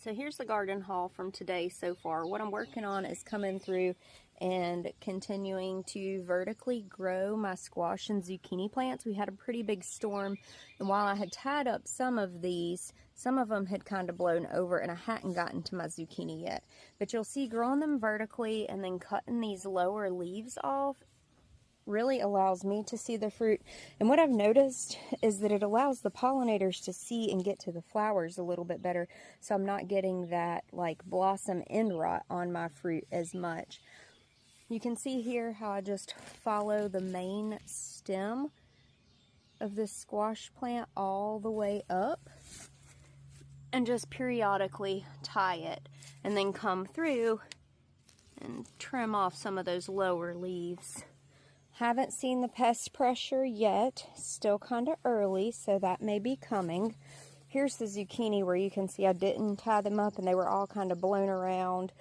So here's the garden haul from today so far. What I'm working on is coming through and continuing to vertically grow my squash and zucchini plants. We had a pretty big storm, and while I had tied up some of these, some of them had kind of blown over and I hadn't gotten to my zucchini yet. But you'll see growing them vertically and then cutting these lower leaves off really allows me to see the fruit. And what I've noticed is that it allows the pollinators to see and get to the flowers a little bit better, so I'm not getting that like blossom end rot on my fruit as much. You can see here how I just follow the main stem of this squash plant all the way up and just periodically tie it, and then come through and trim off some of those lower leaves. Haven't seen the pest pressure yet, still kind of early, so that may be coming. Here's the zucchini where you can see I didn't tie them up and they were all kind of blown around.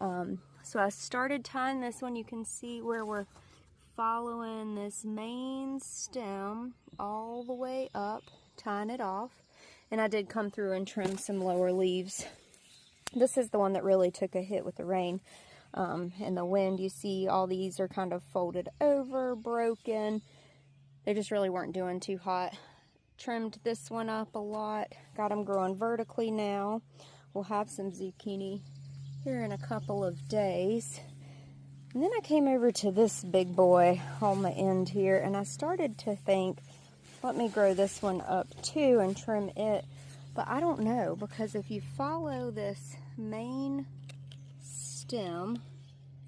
So I started tying this one. You can see where we're following this main stem all the way up, tying it off. And I did come through and trim some lower leaves. This is the one that really took a hit with the rain. And the wind. You see all these are kind of folded over, broken. They just really weren't doing too hot. Trimmed this one up a lot. Got them growing vertically now. We'll have some zucchini here in a couple of days. And then I came over to this big boy on the end here, and I started to think, let me grow this one up too and trim it. But I don't know, because if you follow this main stem,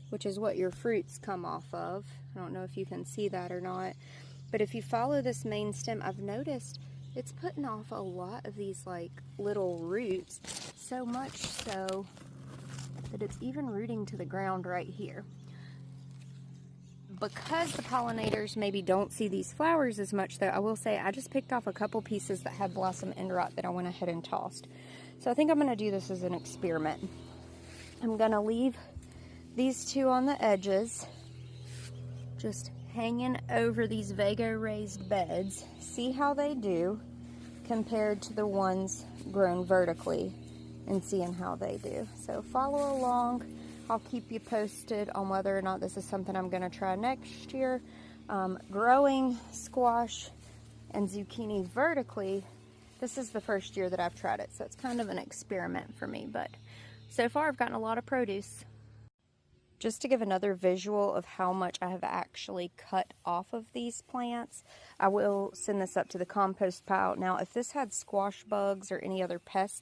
which is what your fruits come off of, I don't know if you can see that or not, but if you follow this main stem, I've noticed it's putting off a lot of these like little roots, so much so that it's even rooting to the ground right here. Because the pollinators maybe don't see these flowers as much, though, I will say I just picked off a couple pieces that had blossom end rot that I went ahead and tossed. So I think I'm going to do this as an experiment. I'm going to leave these two on the edges, just hanging over these Vago raised beds. See how they do compared to the ones grown vertically, and seeing how they do. So follow along. I'll keep you posted on whether or not this is something I'm going to try next year. Growing squash and zucchini vertically, this is the first year that I've tried it, so it's kind of an experiment for me, but so far I've gotten a lot of produce. Just to give another visual of how much I have actually cut off of these plants, I will send this up to the compost pile. Now, if this had squash bugs or any other pest